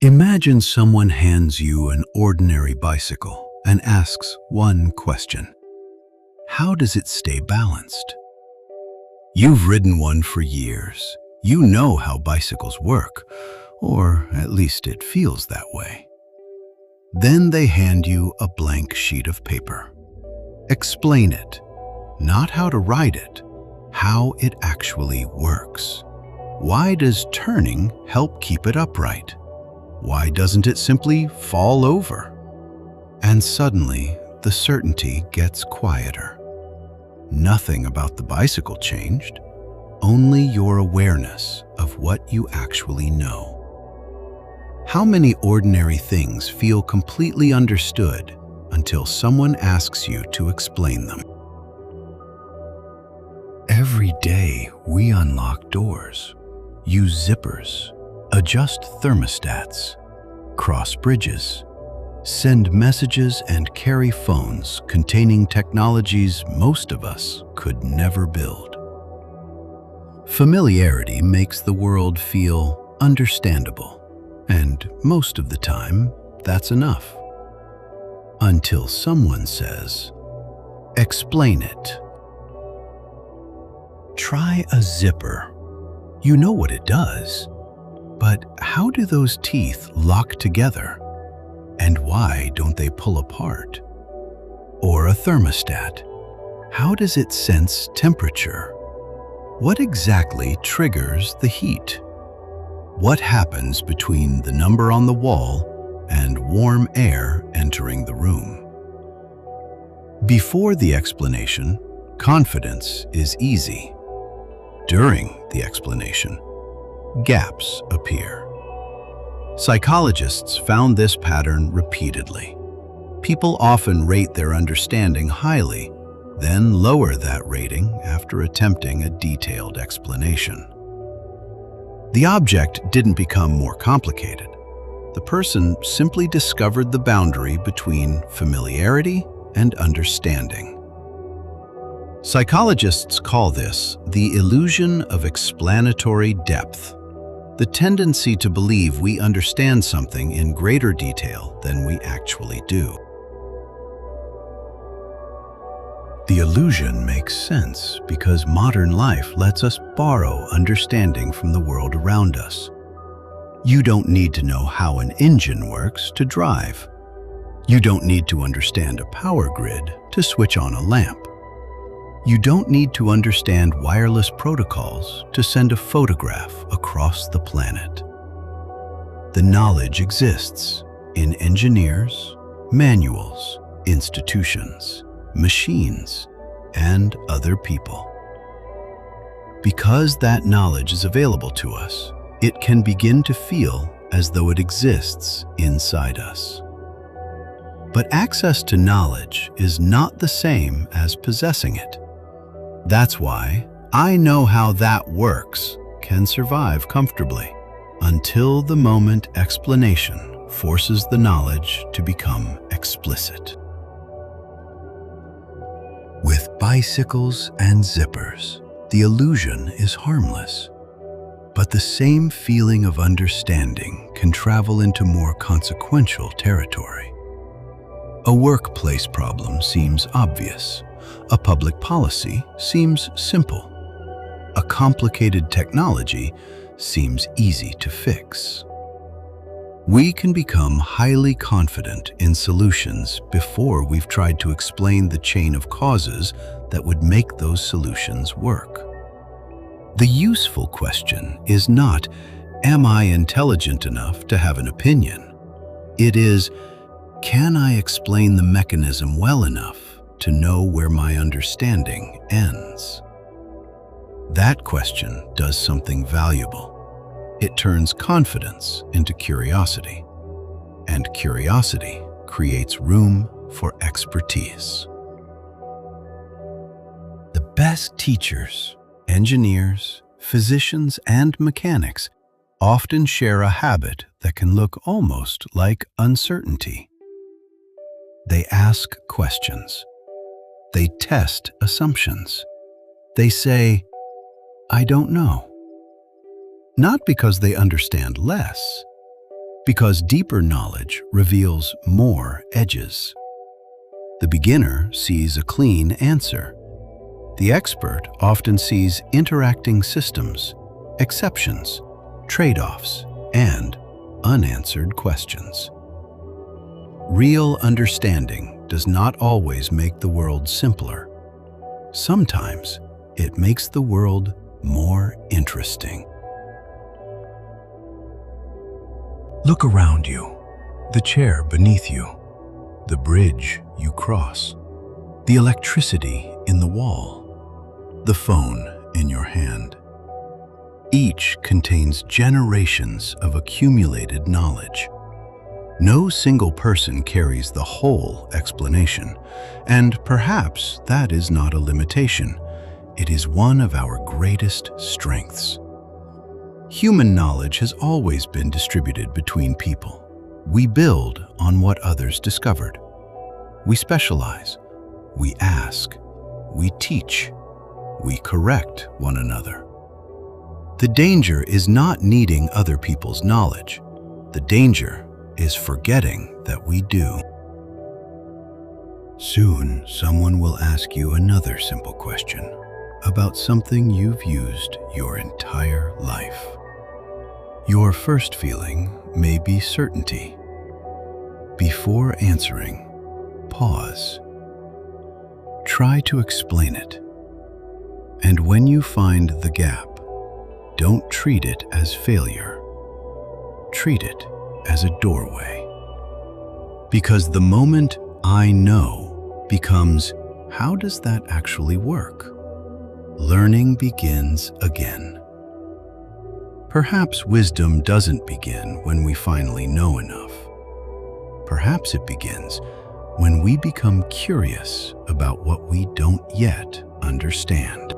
Imagine someone hands you an ordinary bicycle and asks one question. How does it stay balanced? You've ridden one for years. You know how bicycles work, or at least it feels that way. Then they hand you a blank sheet of paper. Explain it, not how to ride it, how it actually works. Why does turning help keep it upright? Why doesn't it simply fall over? And suddenly, the certainty gets quieter. Nothing about the bicycle changed, only your awareness of what you actually know. How many ordinary things feel completely understood until someone asks you to explain them? Every day, we unlock doors, use zippers, adjust thermostats, cross bridges, send messages, and carry phones containing technologies most of us could never build. Familiarity makes the world feel understandable, and most of the time, that's enough. Until someone says, "Explain it." Try a zipper. You know what it does. But how do those teeth lock together? And why don't they pull apart? Or a thermostat. How does it sense temperature? What exactly triggers the heat? What happens between the number on the wall and warm air entering the room? Before the explanation, confidence is easy. During the explanation, gaps appear. Psychologists found this pattern repeatedly. People often rate their understanding highly, then lower that rating after attempting a detailed explanation. The object didn't become more complicated. The person simply discovered the boundary between familiarity and understanding. Psychologists call this the illusion of explanatory depth, the tendency to believe we understand something in greater detail than we actually do. The illusion makes sense because modern life lets us borrow understanding from the world around us. You don't need to know how an engine works to drive. You don't need to understand a power grid to switch on a lamp. You don't need to understand wireless protocols to send a photograph across the planet. The knowledge exists in engineers, manuals, institutions, machines, and other people. Because that knowledge is available to us, it can begin to feel as though it exists inside us. But access to knowledge is not the same as possessing it. That's why "I know how that works" can survive comfortably until the moment explanation forces the knowledge to become explicit. With bicycles and zippers, the illusion is harmless. But the same feeling of understanding can travel into more consequential territory. A workplace problem seems obvious. A public policy seems simple. A complicated technology seems easy to fix. We can become highly confident in solutions before we've tried to explain the chain of causes that would make those solutions work. The useful question is not, "Am I intelligent enough to have an opinion?" It is, "Can I explain the mechanism well enough to know where my understanding ends?" That question does something valuable. It turns confidence into curiosity, and curiosity creates room for expertise. The best teachers, engineers, physicians, and mechanics often share a habit that can look almost like uncertainty. They ask questions. They test assumptions. They say, "I don't know." Not because they understand less, Because deeper knowledge reveals more edges. The beginner sees a clean answer. The expert often sees interacting systems, exceptions, trade-offs, and unanswered questions. Real understanding does not always make the world simpler. Sometimes it makes the world more interesting. Look around you, the chair beneath you, the bridge you cross, the electricity in the wall, the phone in your hand. Each contains generations of accumulated knowledge. No single person carries the whole explanation, and perhaps that is not a limitation. It is one of our greatest strengths. Human knowledge has always been distributed between people. We build on what others discovered. We specialize, we ask, we teach, we correct one another. The danger is not needing other people's knowledge. The danger is forgetting that we do. Soon, someone will ask you another simple question about something you've used your entire life. Your first feeling may be certainty. Before answering, pause. Try to explain it. And when you find the gap, don't treat it as failure. Treat it as a doorway. Because the moment I know becomes, how does that actually work? Learning begins again. Perhaps wisdom doesn't begin when we finally know enough. Perhaps it begins when we become curious about what we don't yet understand.